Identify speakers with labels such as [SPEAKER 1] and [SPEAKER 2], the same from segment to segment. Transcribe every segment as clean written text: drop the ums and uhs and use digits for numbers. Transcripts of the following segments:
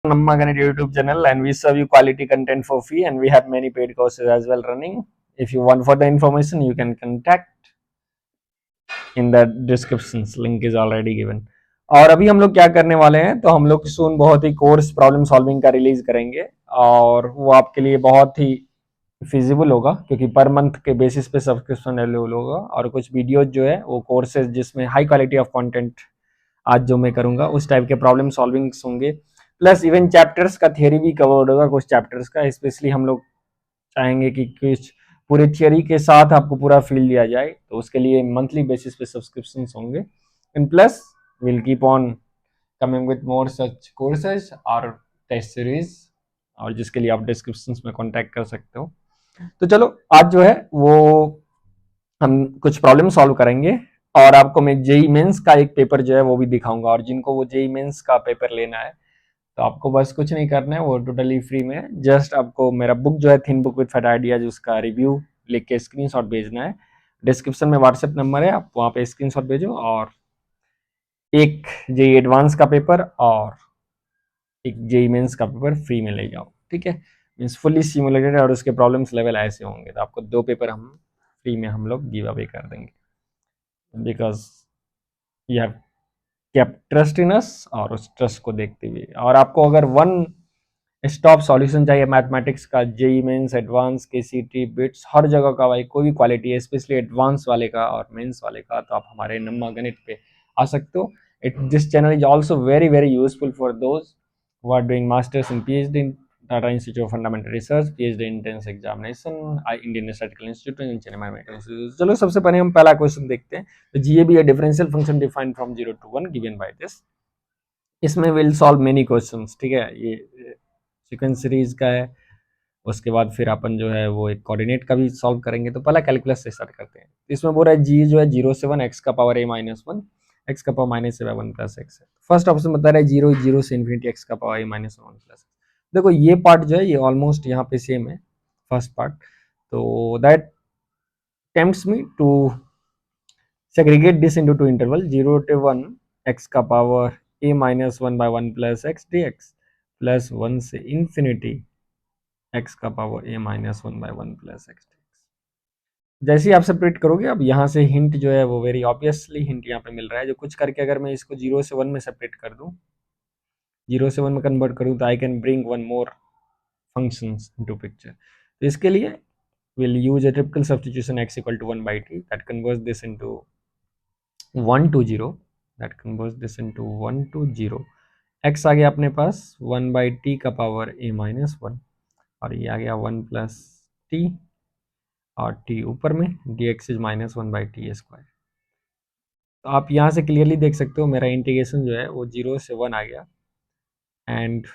[SPEAKER 1] Namma Ganit YouTube channel, and we serve you quality content for free, and we have many paid courses as well running. If you want further information, you can contact in the descriptions. Link is already given. और अभी हम लोग क्या करने वाले हैं, तो हम लोग सून बहुत ही कोर्स प्रॉब्लम सॉल्विंग का रिलीज करेंगे और वो आपके लिए बहुत ही फिजिबल होगा क्योंकि पर मंथ के बेसिस पे सब्सक्रिप्शन अवेलेबल होगा और कुछ वीडियोज जो है वो कोर्सेज जिसमें हाई क्वालिटी ऑफ कंटेंट आज जो मैं करूंगा उस टाइप के प्रॉब्लम सॉल्विंग होंगे, प्लस इवन चैप्टर्स का थियरी भी कवर होगा कुछ चैप्टर्स का। स्पेशली हम लोग चाहेंगे कि कुछ पूरे थियरी के साथ आपको पूरा फील दिया जाए, तो उसके लिए मंथली बेसिस पे सब्सक्रिप्शन होंगे। And plus will keep on coming with more such courses और टेस्ट सीरीज, और जिसके लिए आप डिस्क्रिप्शन में कॉन्टैक्ट कर सकते हो। तो चलो आज जो है वो हम कुछ प्रॉब्लम सॉल्व करेंगे और आपको मैं जेई मेंस का एक पेपर जो है वो भी दिखाऊंगा, और जिनको वो जेई मेंस का पेपर लेना है तो आपको बस कुछ नहीं करना है, वो टोटली फ्री में। जस्ट आपको मेरा बुक जो है thin book with fat ideas उसका रिव्यू लिख के स्क्रीनशॉट भेजना है। डिस्क्रिप्शन में व्हाट्सएप नंबर है, आप वहाँ पे स्क्रीनशॉट भेजो और एक जेई एडवांस का पेपर और एक जेई मेंस का पेपर फ्री में ले जाओ, ठीक है। मीन्स फुल्ली सिमुलेटेड और उसके प्रॉब्लम्स लेवल ऐसे होंगे, तो आपको 2 पेपर हम फ्री में हम लोग गिव अवे कर देंगे because you have kept trust in us, और उस ट्रस्ट को देखते हुए। और आपको अगर वन स्टॉप सॉल्यूशन चाहिए मैथमेटिक्स का, JEE mains advanced KCET BITS हर जगह का, भाई कोई भी क्वालिटी है स्पेशली एडवांस वाले का और मेंस वाले का, तो आप हमारे नम्मा गणित पे आ सकते हो। This channel is also very very useful for those who are doing masters and PhD in Tata Institute of Fundamental Research, PhD in Intense Examination, Indian Statistical Institute and Chennai Mathematical Institute। चलो सबसे पहले हम पहला question देखते हैं। तो GAB a differential function defined from 0 to 1 given by this. इसमें will solve many questions, ठीक है। ये सीक्वेंस सीरीज का है, उसके बाद फिर अपन जो है वो एक कोऑर्डिनेट का भी सॉल्व करेंगे। तो पहला कैलकुलस से स्टार्ट करते हैं। इसमें बोल रहा है जी जो है 0 से 1 एक्स का पावर a माइनस 1 एक्स का पावर माइनस ए 1 प्लस एक्स है। फर्स्ट ऑप्शन बता रहा है 0 0 से इन्फिनिटी एक्स का पावर a माइनस 1 प्लस। देखो ये पार्ट जो है ये ऑलमोस्ट यहाँ पे सेम है फर्स्ट पार्ट, तो that tempts me to segregate this into two interval 0 to 1 x का power a minus 1 by 1 plus x D x plus 1 से इन्फिनिटी x का power a minus 1 by 1 plus x D x. जैसे ही आप separate करोगे, अब यहाँ से hint जो है वो वेरी ऑब्वियसली हिंट यहाँ पे मिल रहा है, जो कुछ करके अगर मैं इसको 0 से 1 में सेपरेट कर दूँ, 0 से 1 में कन्वर्ट करूँ, तो I can bring one more functions into picture. तो इसके लिए we'll use a typical substitution x equal to 1 by t that converts this into 1 to 0, that converts this into 1 to 0। x आ गया अपने पास 1 बाई टी का power a minus 1, और ये आ गया 1 plus T, और t ऊपर में dx is minus 1 by T square. तो आप यहाँ से क्लियरली देख सकते हो मेरा इंटीग्रेशन जो है वो 0 से 1 आ गया, एंड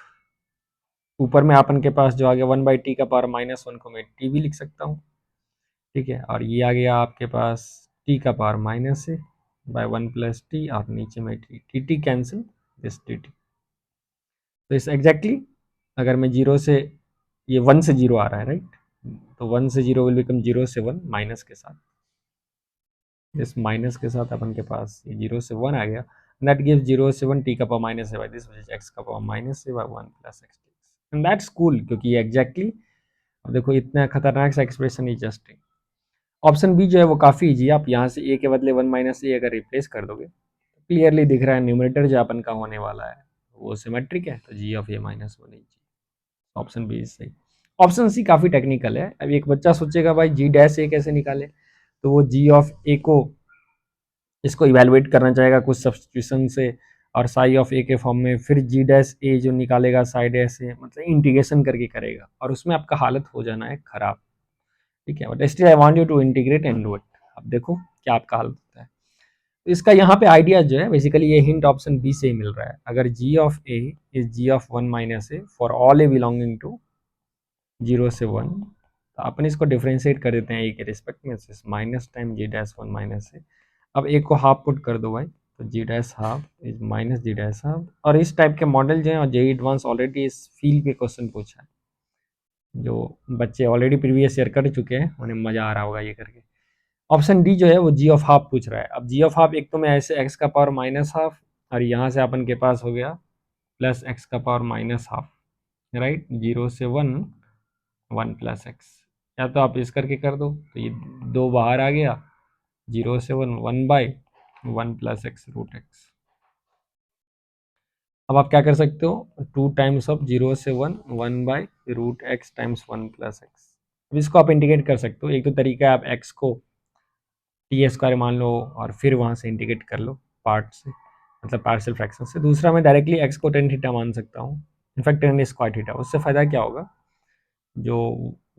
[SPEAKER 1] ऊपर में अपन के पास जो आ गया 1 बाई टी का पावर माइनस 1 को मैं टी भी लिख सकता हूँ, ठीक है। और ये आ गया आपके पास टी का पावर माइनस है बाय 1 प्लस टी, और नीचे में T T cancel this T T. तो इस एग्जैक्टली अगर मैं 0 से, ये 1 से 0 आ रहा है राइट, तो 1 से 0 विल बिकम 0 से 1 माइनस के साथ, इस माइनस के साथ अपन के पास ये 0 से 1 आ गया, दैट गिव्स 0 से 1 टी का पावर माइनस है by this, which is x का पावर माइनस है by 1 plus x, and that's cool क्योंकि ये एग्जैक्टली, अब देखो इतना खतरनाक सा एक्सप्रेशन ही जस्ट है। ऑप्शन बी जो है वो काफ़ी ईजी है, आप यहाँ से ए के बदले 1 माइनस ए अगर रिप्लेस कर दोगे तो क्लियरली दिख रहा है न्यूमरेटर जो अपन का होने वाला है वो सिमेट्रिक है, तो g of a minus 1 is option B is सही। ऑप्शन सी काफ़ी टेक्निकल है। अब एक बच्चा सोचेगा भाई जी डैश ए कैसे निकाले, तो वो जी ऑफ ए को इसको इवेलुएट करना चाहेगा कुछ सब्सटीट्यूशन से, और साई ऑफ ए के फॉर्म में, फिर जी डैश ए जो निकालेगा साई डैश से, मतलब इंटीग्रेशन करके करेगा, और उसमें आपका हालत हो जाना है खराब, ठीक है। But still I want you to integrate and do it. अब देखो क्या आपका हाल होता है। तो इसका यहाँ पे आइडिया जो है बेसिकली ये हिंट ऑप्शन बी से ही मिल रहा है। अगर g of a is g of 1 minus a for all a belonging to 0 से 1, तो अपन इसको डिफ्रेंशिएट कर देते हैं ए के रिस्पेक्ट में, minus time g dash 1 minus a. अब ए को हाफ पुट कर दो भाई, तो g dash half is minus g dash half. और इस टाइप के मॉडल जो है, और जेई एडवांस ऑलरेडी इस फील्ड पे क्वेश्चन पूछा है, जो बच्चे ऑलरेडी प्रीवियस ईयर कर चुके हैं उन्हें मजा आ रहा होगा ये करके। ऑप्शन डी जो है वो जी ऑफ हाफ पूछ रहा है। अब जी ऑफ हाफ एक तो मैं ऐसे एक्स का पावर माइनस हाफ, और यहाँ से अपन के पास हो गया प्लस एक्स का पावर माइनस हाफ, राइट, 0 से 1, 1 प्लस एक्स। या तो आप इस करके कर दो, तो ये 2 बाहर आ गया, 0 से 1, 1/1 प्लस एक्स रूट एक्स। अब आप क्या कर सकते हो, 2 टाइम्स ऑफ 0 से 1, 1/√x टाइम्स 1 प्लस एक्स। अब इसको आप इंटीग्रेट कर सकते हो। एक तो तरीका है, आप x को टी स्क्वायर मान लो और फिर वहाँ से इंटीग्रेट कर लो पार्ट से, मतलब पार्शियल फ्रैक्शन से। दूसरा, मैं डायरेक्टली x को टेन थीटा मान सकता हूँ, इनफैक्ट टेन स्क्वायर थीटा। उससे फ़ायदा क्या होगा, जो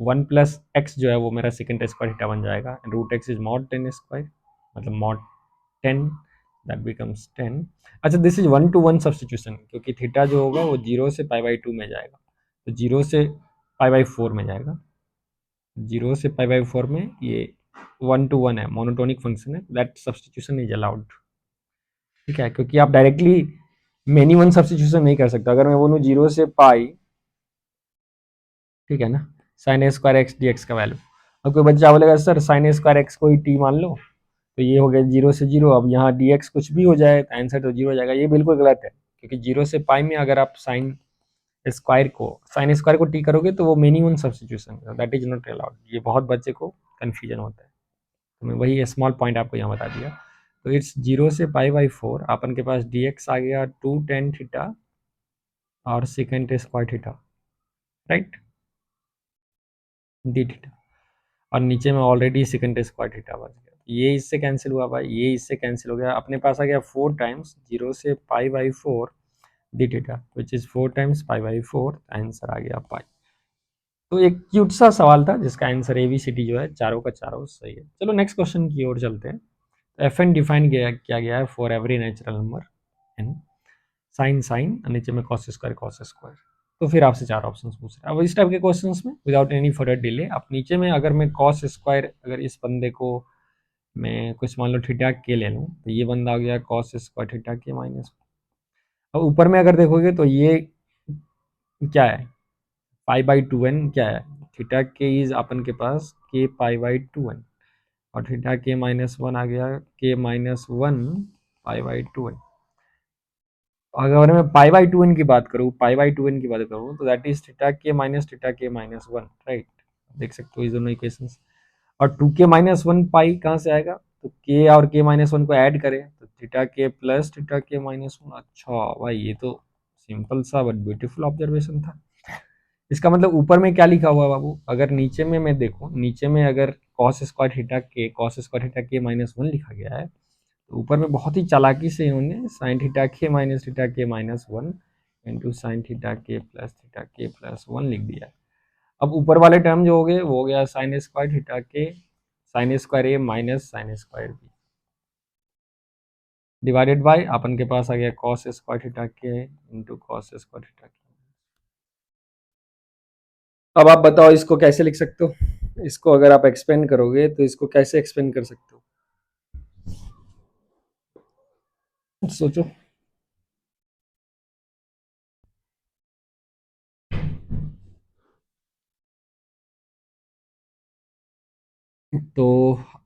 [SPEAKER 1] 1 प्लस एक्स जो है वो मेरा सेकेंड स्क्वायर थीटा बन जाएगा। Root x is mod ten square, मतलब मॉड 10, दैट बिकम्स 10। अच्छा, दिस इज 1-to-1 सब्सटीट्यूशन, क्योंकि थीटा जो होगा वो 0 से π/2 में जाएगा, तो 0 से π/4 में जाएगा। 0 से π/4 में ये 1-to-1 है, मोनोटोनिक फंक्शन है, दैट सब्सटीट्यूशन इज अलाउड। ठीक है, क्योंकि आप डायरेक्टली मेनी वन सब्सटीट्यूशन नहीं कर सकते। अगर मैं बोलूँ 0 से पाई, ठीक है ना, sine square x D x का वैल्यू, अब कोई बच्चा बोलेगा सर साइन स्क्वायर एक्स को ही टी मान लो, तो ये हो गया 0 से 0, अब यहाँ डी एक्स कुछ भी हो जाए तो आंसर तो 0 हो जाएगा। ये बिल्कुल गलत है, क्योंकि 0 से पाई में अगर आप साइन स्क्वायर को टी करोगे तो वो many one substitution, that is not allowed. ये बहुत बच्चे को कन्फ्यूजन होता है, तो मैं वही स्मॉल पॉइंट आपको यहाँ बता दिया। तो इट्स 0 से π/4, अपन के पास डी एक्स आ गया 2 टेन थीटा और second square theta, right, D theta, और नीचे में ऑलरेडी सेकेंड स्क्वायर थीटा बच गया। ये इससे कैंसिल हुआ भाई, ये इससे कैंसिल हो गया, अपने पास आ गया 4 टाइम्स 0 से π/4 d theta, which is 4 times π/4, answer आ गया पाई। तो एक क्यूट सा सवाल था जिसका आंसर ABCD जो है चारों का चारों सही है। चलो नेक्स्ट क्वेश्चन की ओर चलते हैं। एफ एन डिफाइन किया गया है for every natural number n, sine sine नीचे में कॉस स्क्वायर। तो फिर आपसे 4 ऑप्शन पूछ रहे हैं। अब इस टाइप के क्वेश्चंस में विदाउट एनी फर्दर डिले, आप नीचे में अगर मैं कॉस स्क्वायर, अगर इस बंदे को मैं कुछ मान लो थीटा के ले लूँ, तो ये बंदा आ गया कॉस स्क्वायर थीटा के माइनस। अब ऊपर में अगर देखोगे तो ये क्या है, π/2n क्या है, थीटा के इज अपन के पास के π/2n, और थीटा के -1 आ गया के -1 π/2n। अगर मैं π/2n की बात करूँ, π/2n की बात करूँ, तो दैट इज थीटा के माइनस थीटा के -1, राइट। देख सकते हो इस दोनों इक्वेशंस। और 2k-1 पाई कहाँ से आएगा, तो k और k-1 को ऐड करें तो थीटा के प्लस थीटा के -1। अच्छा भाई, ये तो सिंपल सा बट ब्यूटीफुल ऑब्जर्वेशन था। इसका मतलब ऊपर में क्या लिखा हुआ है बाबू, अगर नीचे में मैं देखूं, नीचे में अगर cos स्क्वायर थीटा के -1 लिखा गया है, तो ऊपर में बहुत ही चालाकी से इन्होंने साइन थीटा के -1 इंटू साइन थीटा के प्लस 1 लिख दिया है। अब ऊपर वाले टर्म जो हो गए वो हो गया साइन स्क्वायर थीटा के sine square a minus sine square b, divided by अपन के पास आ गया कॉस स्क्वायर थीटा के इंटू कॉस स्क्वायर थीटा के। अब आप बताओ इसको कैसे लिख सकते हो, इसको अगर आप एक्सपेंड करोगे तो इसको कैसे एक्सपेंड कर सकते हो, सोचो। तो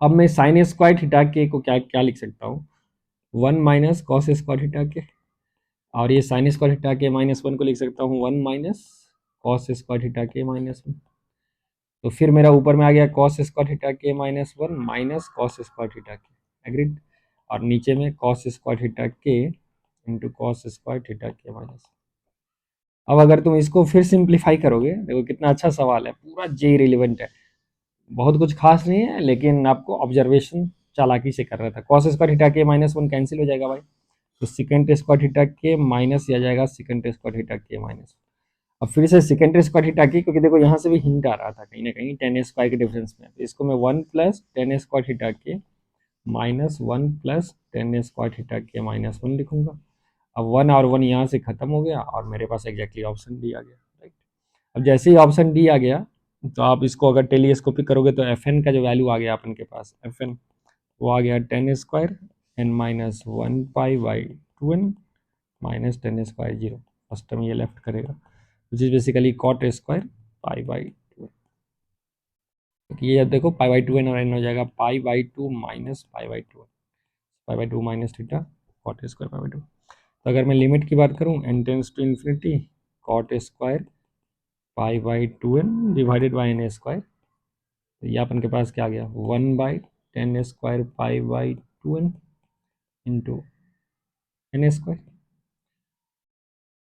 [SPEAKER 1] अब मैं साइन स्क्वायर थीटा के को क्या क्या लिख सकता हूँ, 1 माइनस कॉस स्क्वायर थीटा के, और ये साइन स्क्वायर थीटा के -1 को लिख सकता हूँ 1 माइनस कॉस स्क्वायर थीटा के -1। तो फिर मेरा ऊपर में आ गया कॉस स्क्वायर थीटा के -1 माइनस कॉस स्क्वायर थीटा के, एग्रीड, और नीचे में कॉस स्क्वायर थीटा के इंटू कॉस स्क्वायर थीटा के माइनस। अब अगर तुम इसको फिर सिंप्लीफाई करोगे, देखो कितना अच्छा सवाल है, पूरा जे रिलेवेंट है, बहुत कुछ खास नहीं है, लेकिन आपको ऑब्जर्वेशन चालाकी से कर रहा था। कॉस स्क्वायर थीटा के -1 कैंसिल हो जाएगा भाई, तो सेकेंड स्क्वायर थीटा के माइनस आ जाएगा सेकेंड स्क्वायर थीटा के माइनस। अब फिर से सेकेंड स्क्वायर थीटा की, क्योंकि देखो यहाँ से भी हिंट आ रहा था कहीं ना कहीं टेन स्क्वायर के डिफरेंस में, तो इसको मैं 1 प्लस टेन स्क्वायर थीटा के -1 प्लस टेन स्क्वायर थीटा के -1 लिखूंगा। अब 1 और 1 यहाँ से खत्म हो गया और मेरे पास एग्जैक्टली ऑप्शन डी आ गया, राइट। अब जैसे ही ऑप्शन डी आ गया, तो आप इसको अगर टेलीस्कोपिक करोगे तो एफ एन का जो वैल्यू आ गया अपन के पास, एफ एन वो आ गया tan square n -1 π/2n minus tan square 0, first term ये लेफ्ट करेगा, which is basically cot square π/2। ये अब देखो π/2n और n हो जाएगा π/2 minus π/2 minus theta cot square π/2। तो अगर मैं लिमिट की बात करूँ n tends to infinity cot square pi by 2n divided by n square, तो ये अपन के पास क्या आ गया 1/10 square pi by 2n into n square.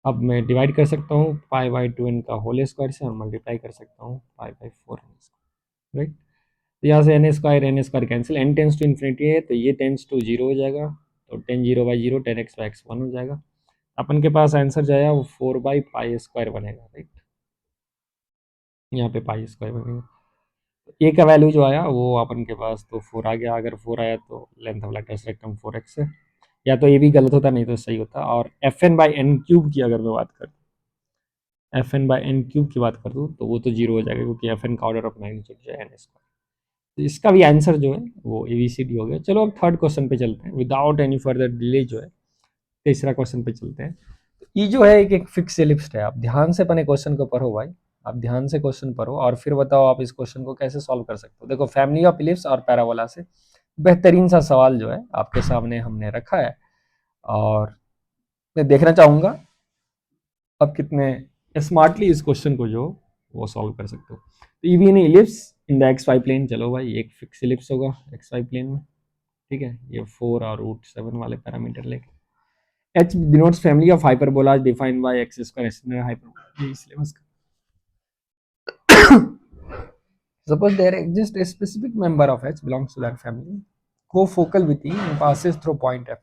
[SPEAKER 1] अब मैं डिवाइड कर सकता हूँ पाई बाई 2n का होल स्क्वायर से और मल्टीप्लाई कर सकता हूँ pi by 4n square, right. तो यहाँ से n square cancel, n tends to infinity है तो ये टेंस टू जीरो हो जाएगा, तो 10 जीरो बाई जीरो 10x/(x1) हो जाएगा। अपन के पास आंसर जो है वो 4/पाई स्क्वायर बनेगा, राइट। यहाँ पे पाई स्क्वायर बनेगा, ए का वैल्यू जो आया वो अपन के पास तो 4 आ गया। अगर 4 आया तो length of latus rectum 4x है, या तो ये भी गलत होता नहीं तो सही होता। और fn/n³ की अगर मैं बात करूँ, fn/n³ की बात कर दूँ तो वो तो जीरो हो जाएगा, क्योंकि fn का ऑर्डर ऑफ मैग्नीट्यूड जो है n स्क्वायर। तो इसका भी आंसर जो है वो ABCD हो गया। चलो अब थर्ड क्वेश्चन पे चलते हैं विदाउट एनी फर्दर डिले। जो है तीसरा क्वेश्चन पे चलते हैं। तो ये जो है एक फिक्स एलिप्स है। आप ध्यान से अपने क्वेश्चन को पढ़ो भाई, आप ध्यान से क्वेश्चन पढ़ो और फिर बताओ आप इस क्वेश्चन को कैसे सॉल्व कर सकते हो। देखो, फैमिली ऑफ इलिप्स और पैराबोला से बेहतरीन सा सवाल जो है आपके सामने हमने रखा है, और मैं देखना चाहूंगा आप कितने स्मार्टली इस क्वेश्चन को जो वो सॉल्व कर सकते हो। तो ये भी नहीं ellipse in the x y plane. चलो भाई, एक फिक्स इलिप्स होगा एक्स वाई प्लेन में, ठीक है। ये 4 और √7 वाले पैरामीटर लेके H denotes family of hyperbolas defined by x square extended hyperbola। ये इसलिए बस suppose there exists a specific member of H belongs to that family co-focal with E and passes through point F।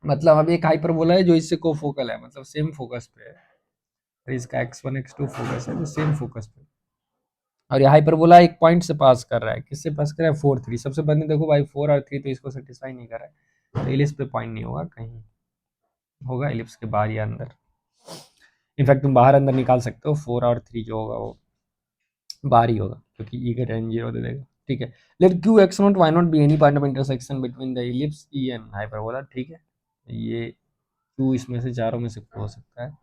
[SPEAKER 1] मतलब अब एक hyperbola है जो इससे कोफोकल है, मतलब सेम फोकस पे है। तो इसका x1 x2 फोकस है, तो सेम फोकस पे। और ये हाइपरबोला एक पॉइंट से पास कर रहा है। किससे पास कर रहा है 4 3। सबसे पहले देखो भाई 4 और 3 तो इसको सेटिस्फाई नहीं कर रहा है, तो इलिप्स पे पॉइंट नहीं होगा, कहीं होगा इलिप्स के बाहर या अंदर। इनफैक्ट तुम बाहर अंदर निकाल सकते हो, 4 और 3 जो होगा वो बाहर ही होगा, क्योंकि ई का tan 0 दे देगा, ठीक है। Let q x naught y naught be any point of intersection between the ellipse e and hyperbola, ठीक है। ये क्यू इसमें से चारों में से हो सकता है।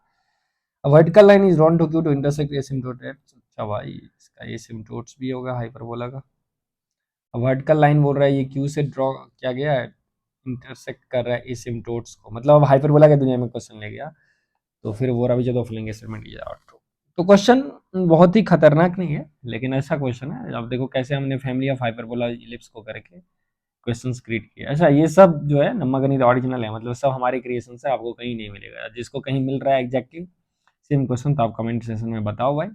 [SPEAKER 1] A vertical line is drawn to Q to intersect asymptote at। अच्छा भाई, इसका एसिम्टोट्स भी होगा हाइपरबोला का। वर्टिकल लाइन बोल रहा है ये क्यू से ड्रॉ किया गया है, इंटरसेक्ट कर रहा है एसिम्टोट्स को, मतलब अब हाइपरबोला के दुनिया में क्वेश्चन ले गया। तो फिर वो रविचंद्र ऑफलिंग एक्सपेरिमेंट किया। तो क्वेश्चन बहुत ही खतरनाक नहीं है, लेकिन ऐसा क्वेश्चन है। अब देखो कैसे हमने फैमिली ऑफ हाइपरबोला इलिप्स को करके क्वेश्चंस क्रिएट किए। अच्छा, ये सब जो है नम्मा गणित ओरिजिनल है, मतलब सब हमारे क्रिएशन से, आपको कहीं नहीं मिलेगा। जिसको कहीं मिल रहा है एग्जैक्टली सेम क्वेश्चन तो आप कमेंट सेक्शन में बताओ भाई,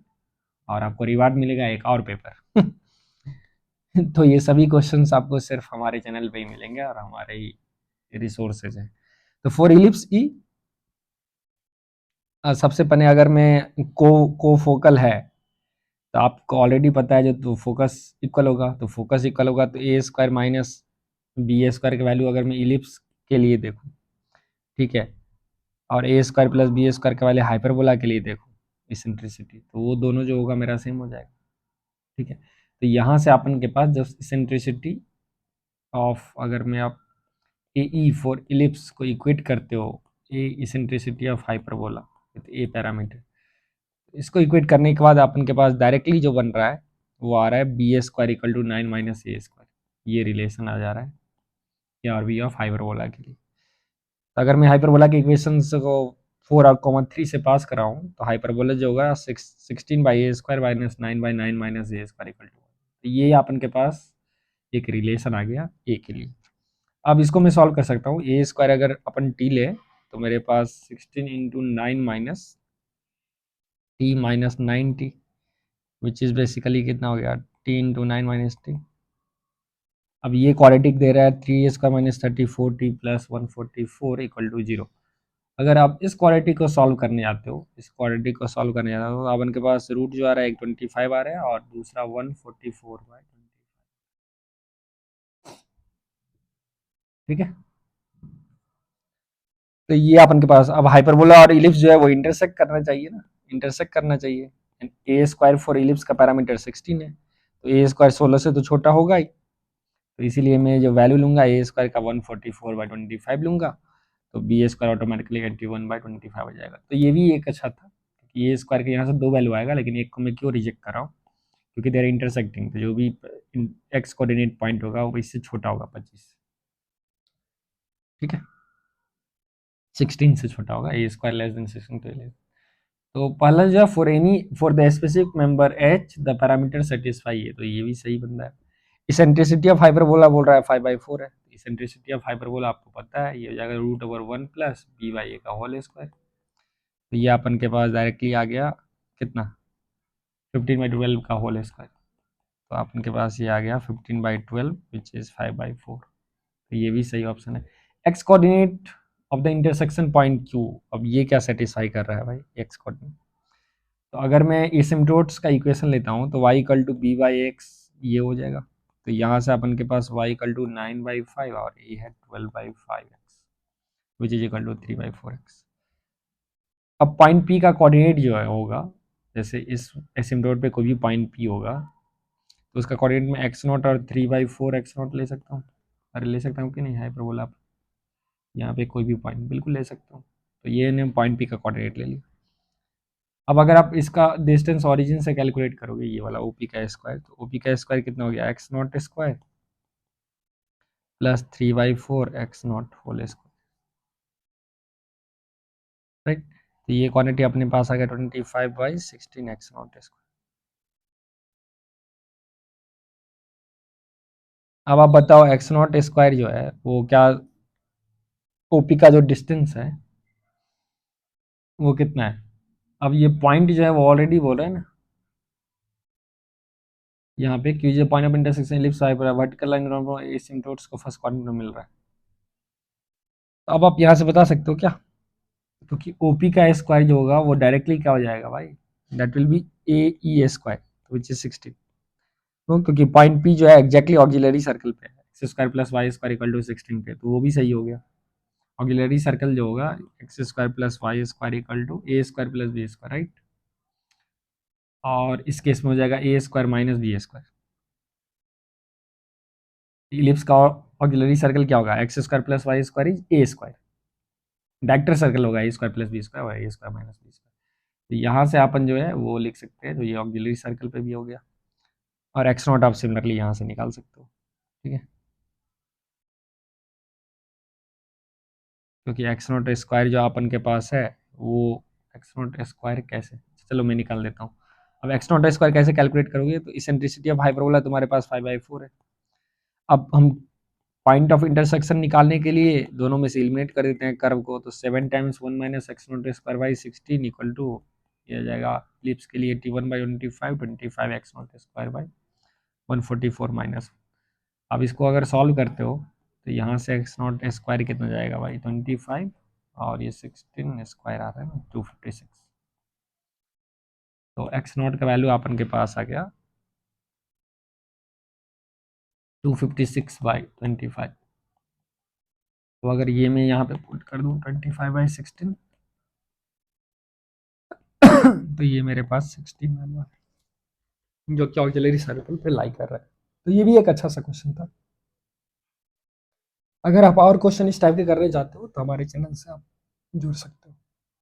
[SPEAKER 1] और आपको रिवार्ड मिलेगा एक और पेपर। तो ये सभी क्वेश्चंस आपको सिर्फ हमारे चैनल पे ही मिलेंगे और हमारे ही रिसोर्सेज हैं। तो फॉर इलिप्स ई सबसे पहले अगर मैं को फोकल है तो आपको ऑलरेडी पता है, जो तो फोकस इक्वल होगा, तो फोकस इक्वल होगा तो ए स्क्वायर माइनस बी ए स्क्वायर की वैल्यू अगर मैं इलिप्स के लिए देखूँ, ठीक है, और a square plus b square के वाले हाइपरबोला के लिए देखूँ इसेंट्रिसिटी, तो वो दोनों जो होगा मेरा सेम हो जाएगा, ठीक है। तो यहाँ से अपन के पास जब इसेंट्रिसिटी ऑफ, अगर मैं आप ए ई फॉर इलिप्स को इक्वेट करते हो a eccentricity of hyperbola with a parameter, इसको इक्वेट करने के बाद अपन के पास डायरेक्टली जो बन रहा है वो आ रहा है b square equal to 9 minus a square. ये रिलेशन आ जा रहा है ए और बी ऑफ हाइपरबोला के लिए। तो अगर मैं हाइपरबोला के इक्वेशंस को 4 3 से पास कराऊँ तो हाइपरबोला जो होगा 16/a² minus 9/9 minus a square equal to, तो ये अपन के पास एक रिलेशन आ गया ए के लिए। अब इसको मैं सॉल्व कर सकता हूँ। ए स्क्वायर अगर अपन टी ले तो मेरे पास 16 into 9 minus T minus 9t, which is basically कितना हो गया टी इंटू 9 माइनस टी। अब ये क्वाड्रेटिक दे रहा है 3a² minus 34t plus 144 equal to 0। अगर आप इस क्वाड्रेटिक को सॉल्व करने आते हो, इस क्वाड्रेटिक को सॉल्व करने जाते हो, तो अपन के पास रूट जो आ रहा है 125 आ रहा है और दूसरा 144/25, ठीक है। तो ये अपन के पास अब हाइपरबोला और इलिप्स जो है वो इंटरसेक्ट करना चाहिए ना, इंटरसेक्ट करना चाहिए। ए स्क्वायर फॉर इलिप्स का पैरामीटर 16 है, तो ए स्क्वायर 16 से तो छोटा होगा ही, तो इसीलिए मैं जो वैल्यू लूंगा ए स्क्वायर का 144/25 लूंगा, तो बी स्क्वायर ऑटोमेटिकली 81/25 हो जाएगा। तो ये भी एक अच्छा था, क्योंकि ए स्क्वायर के यहाँ से 2 वैल्यू आएगा, लेकिन एक को मैं क्यों रिजेक्ट कर रहा हूँ, क्योंकि देर इंटरसेक्टिंग, तो जो भी एक्स कोऑर्डिनेट पॉइंट होगा वो इससे छोटा होगा 25, ठीक है। 16 से छोटा होगा, ए स्क्वायर लेस देन 16 तो तो पहला जो है for the specific member H the parameter satisfy है, तो ये भी सही बंदा है। इसेंट्रिसिटी ऑफ हाइपरबोला बोल रहा है 5/4 है, इसेंट्रिसिटी ऑफ हाइपरबोला आपको पता है, ये हो जाएगा √1 प्लस बी बाई ए का होल स्क्वायर। तो ये अपन के पास डायरेक्टली आ गया कितना 15/12 का होल स्क्वायर, तो अपन के पास ये आ गया 15/12 विच इज़ 5/4। तो ये भी सही ऑप्शन है। X coordinate of the intersection point Q, अब ये क्या सेटिस्फाई कर रहा है भाई एक्स कोऑर्डिनेट। तो अगर मैं एसिम्पटोट्स का इक्वेशन लेता हूँ तो y equal to b by x ये हो जाएगा। तो यहाँ से अपन के पास y इक्वल टू 9/5 और ये है 12/5x which is equal to 3/4x। अब पॉइंट P का कोऑर्डिनेट जो है होगा, जैसे इस एसिम्पटोट पे कोई भी पॉइंट P होगा तो उसका कोऑर्डिनेट में x0 और 3/4x0 ले सकता हूँ। अरे ले सकता हूँ कि नहीं, हाइपरबोला आप यहाँ पे कोई भी पॉइंट बिल्कुल ले सकता हूँ। तो ये ने पॉइंट P का कोऑर्डिनेट ले लिया। अब अगर आप इसका डिस्टेंस ओरिजिन से कैलकुलेट करोगे ये वाला ओपी का स्क्वायर, तो ओपी का स्क्वायर कितना हो गया x0 square plus 3/4x0 whole square, right. तो ये क्वांटिटी अपने पास आ गया 25/16x0 स्क्वायर। अब आप बताओ x0 स्क्वायर जो है वो क्या, ओपी का जो डिस्टेंस है वो कितना है। अब ये पॉइंट जो है वो ऑलरेडी बोल रहे हैं ना यहाँ पे कि जो point of intersection ellipse vertical line asymptotes को फर्स्ट क्वाड्रेंट में मिल रहा है। तो अब आप यहाँ से बता सकते हो क्या, क्योंकि ओपी का स्क्वायर जो होगा वो डायरेक्टली क्या हो जाएगा भाई, that will be A E square which is 16। तो क्योंकि पॉइंट पी जो है एग्जैक्टली ऑक्सिलरी सर्कल पे है, x square plus y square equal to 16 पे, तो वो भी सही हो गया। ऑक्सिलरी सर्कल जो होगा x square plus y square equal to a square plus b square, right. और इस केस में हो जाएगा a square minus b square. Ellipse का ऑक्सिलरी सर्कल क्या होगा, x square plus y square is a square. Vector circle होगा a square plus b square और a square minus b square. तो यहाँ से अपन जो है वो लिख सकते हैं, तो ये ऑक्सिलरी सर्कल पे भी हो गया। और एक्स नॉट आप सिमिलरली यहाँ से निकाल सकते हो, ठीक है, क्योंकि एक्स नॉट स्क्वायर जो अपन के पास है वो एक्स नॉट स्क्वायर कैसे, चलो मैं निकाल देता हूँ। अब एक्स नॉट स्क्वायर कैसे कैलकुलेट करोगे, तो इसेंट्रिसिटी ऑफ हाइपरबोला तुम्हारे पास 5/4 है। अब हम पॉइंट ऑफ इंटरसेक्शन निकालने के लिए दोनों में से एलिमिनेट कर देते हैं कर्व को, तो 7 times 1 minus x naught square by 16 equal to ये आ जाएगा लिप्स के लिए 81/25 25 x naught square by 144 minus. अब इसको अगर सॉल्व करते हो तो यहाँ से एक्स नॉट स्क्वायर कितना जाएगा भाई 25 और ये 16 स्क्वायर आ रहा है ना 256। तो एक्स नॉट का वैल्यू अपन के पास आ गया 256/25। तो अगर ये मैं यहाँ पे पुट कर दूँ 25/16 तो ये मेरे पास 16 वैल्यू है जो कि ऑक्सिलरी सर्कल पे लाई कर रहा है। तो ये भी एक अच्छा सा क्वेश्चन था। अगर आप और क्वेश्चन इस टाइप के करने चाहते हो तो हमारे चैनल से आप जुड़ सकते हो।